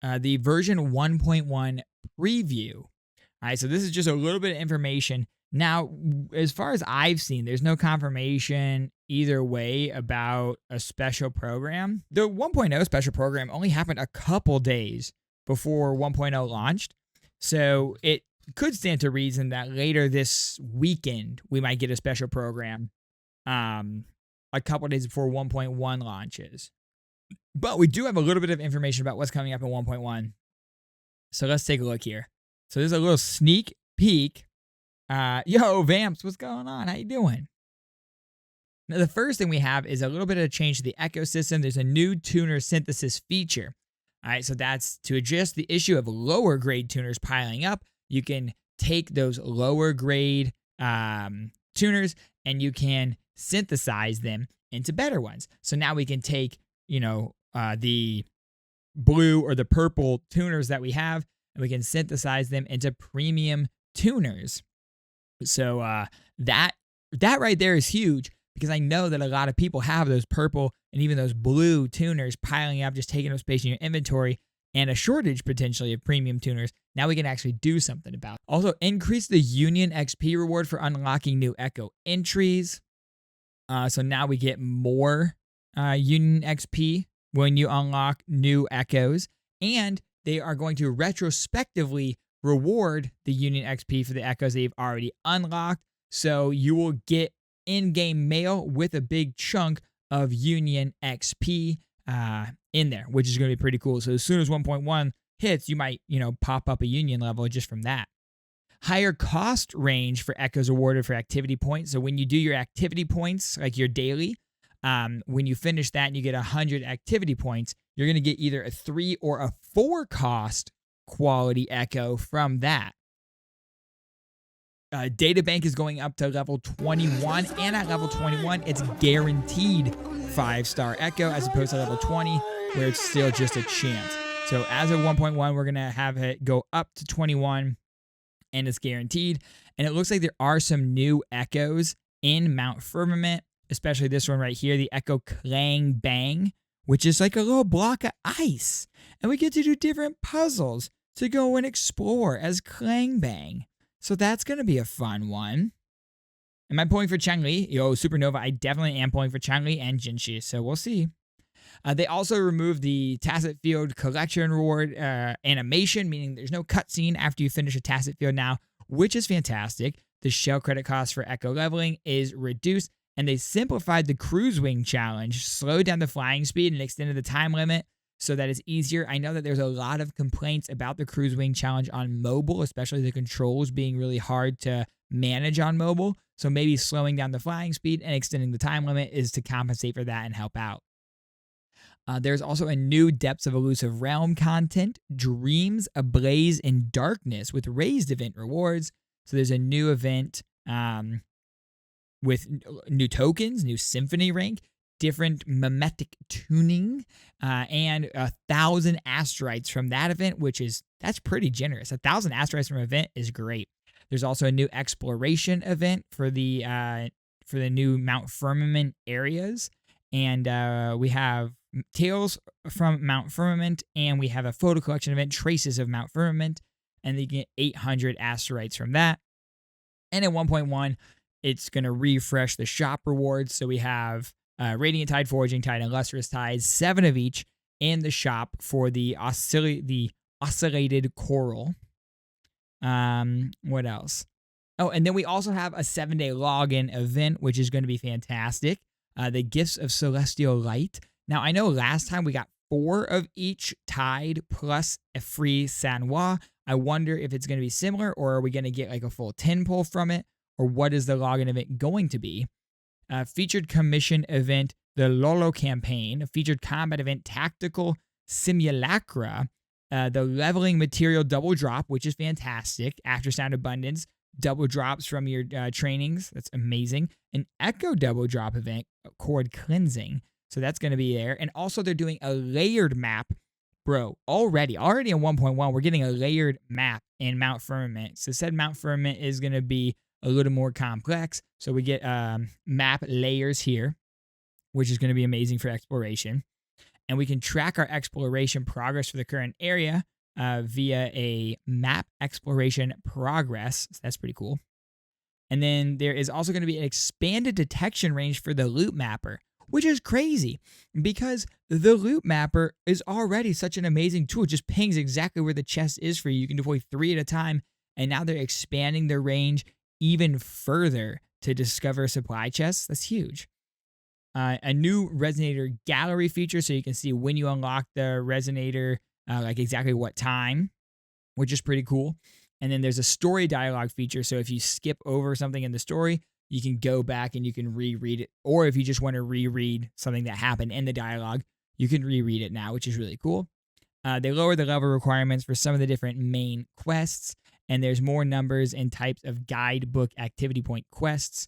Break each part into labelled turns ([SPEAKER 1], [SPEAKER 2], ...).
[SPEAKER 1] the version 1.1 preview. All right, so this is just a little bit of information. Now, as far as I've seen, there's no confirmation either way about a special program. The 1.0 special program only happened a couple days before 1.0 launched. So it could stand to reason that later this weekend, we might get a special program a couple days before 1.1 launches. But we do have a little bit of information about what's coming up in 1.1. So let's take a look here. So there's a little sneak peek. Yo, Vamps, what's going on? How you doing? Now, the first thing we have is a little bit of a change to the ecosystem. There's a new tuner synthesis feature. All right, so that's to address the issue of lower grade tuners piling up. You can take those lower grade tuners and you can synthesize them into better ones. So now we can take, the blue or the purple tuners that we have, and we can synthesize them into premium tuners. So that right there is huge, because I know that a lot of people have those purple and even those blue tuners piling up, just taking up space in your inventory, and a shortage potentially of premium tuners. Now we can actually do something about it. Also, increase the Union XP reward for unlocking new Echo entries. So now we get more Union XP when you unlock new Echoes, and they are going to retrospectively reward the Union XP for the Echoes that you've already unlocked. So you will get in-game mail with a big chunk of Union XP in there, which is going to be pretty cool. So as soon as 1.1 hits, you might, pop up a Union level just from that. Higher cost range for Echoes awarded for activity points. So when you do your activity points, like your daily, when you finish that and you get 100 activity points, you're going to get either a 3 or a 4 cost quality Echo from that. Databank is going up to level 21, and at level 21, it's guaranteed 5-star Echo, as opposed to level 20, where it's still just a chance. So as of 1.1, we're going to have it go up to 21, and it's guaranteed. And it looks like there are some new Echoes in Mount Firmament, especially this one right here, the Echo Clang Bang, which is like a little block of ice. And we get to do different puzzles to go and explore as Clang Bang. So that's going to be a fun one. Am I pulling for Changli? Yo, Supernova, I definitely am pulling for Changli and Jinshi, so we'll see. They also removed the Tacet Field Collection Reward animation, meaning there's no cutscene after you finish a Tacet Field now, which is fantastic. The shell credit cost for Echo leveling is reduced, and they simplified the Cruise Wing Challenge, slowed down the flying speed, and extended the time limit so that it's easier. I know that there's a lot of complaints about the Cruise Wing Challenge on mobile, especially the controls being really hard to manage on mobile. So maybe slowing down the flying speed and extending the time limit is to compensate for that and help out. There's also a new Depths of Elusive Realm content, Dreams Ablaze in Darkness, with raised event rewards. So there's a new event with new tokens, new symphony rank, different mimetic tuning, and 1,000 asteroids from that event, that's pretty generous. 1,000 asteroids from an event is great. There's also a new exploration event for the new Mount Firmament areas, and we have Tales from Mount Firmament, and we have a photo collection event, Traces of Mount Firmament, and they get 800 asteroids from that. And at 1.1, it's going to refresh the shop rewards. So we have Radiant Tide, Forging Tide, and Lustrous Tide, 7 of each in the shop for the oscillated coral. What else? Oh, and then we also have a 7-day login event, which is going to be fantastic. The Gifts of Celestial Light. Now, I know last time we got 4 of each Tide plus a free Sanois. I wonder if it's going to be similar, or are we going to get like a full 10 pull from it, or what is the login event going to be? Featured commission event, the Lolo campaign, a featured combat event, Tactical Simulacra, the leveling material double drop, which is fantastic. After Sound Abundance, double drops from your trainings. That's amazing. An Echo double drop event, Chord Cleansing. So that's going to be there. And also they're doing a layered map. Bro, already in 1.1, we're getting a layered map in Mount Firmament. So said Mount Firmament is going to be a little more complex. So we get map layers here, which is going to be amazing for exploration. And we can track our exploration progress for the current area via a map exploration progress. So that's pretty cool. And then there is also going to be an expanded detection range for the loot mapper, which is crazy because the loot mapper is already such an amazing tool. It just pings exactly where the chest is for you. You can deploy 3 at a time. And now they're expanding their range even further to discover supply chests. That's huge. A new resonator gallery feature, so you can see when you unlock the resonator, like exactly what time, which is pretty cool. And then there's a story dialogue feature, so if you skip over something in the story, you can go back and you can reread it. Or if you just want to reread something that happened in the dialogue, you can reread it now, which is really cool. They lower the level requirements for some of the different main quests, and there's more numbers and types of guidebook activity point quests.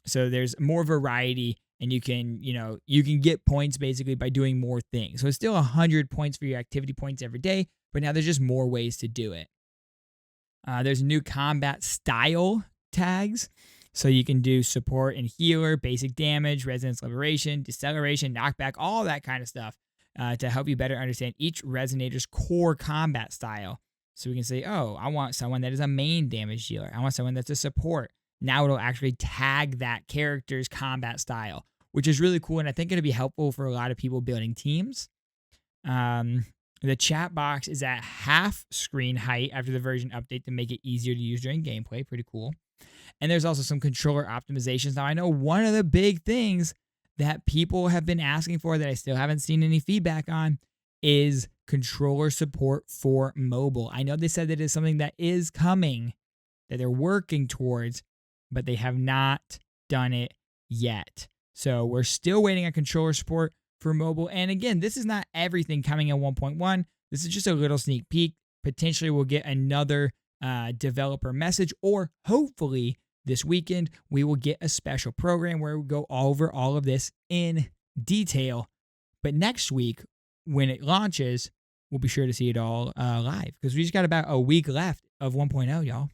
[SPEAKER 1] So there's more variety, and you can get points basically by doing more things. So it's still 100 points for your activity points every day, but now there's just more ways to do it. There's new combat style tags. So you can do support and healer, basic damage, resonance liberation, deceleration, knockback, all that kind of stuff to help you better understand each resonator's core combat style. So we can say, oh, I want someone that is a main damage dealer. I want someone that's a support. Now it'll actually tag that character's combat style, which is really cool. And I think it'll be helpful for a lot of people building teams. The chat box is at half screen height after the version update to make it easier to use during gameplay. Pretty cool. And there's also some controller optimizations. Now, I know one of the big things that people have been asking for that I still haven't seen any feedback on is controller support for mobile. I know they said that it's something that is coming, that they're working towards, but they have not done it yet. So we're still waiting on controller support for mobile. And again, this is not everything coming in 1.1. This is just a little sneak peek. Potentially we'll get another developer message, or hopefully this weekend we will get a special program where we'll go over all of this in detail. But next week, when it launches, we'll be sure to see it all live, because we just got about a week left of 1.0, y'all.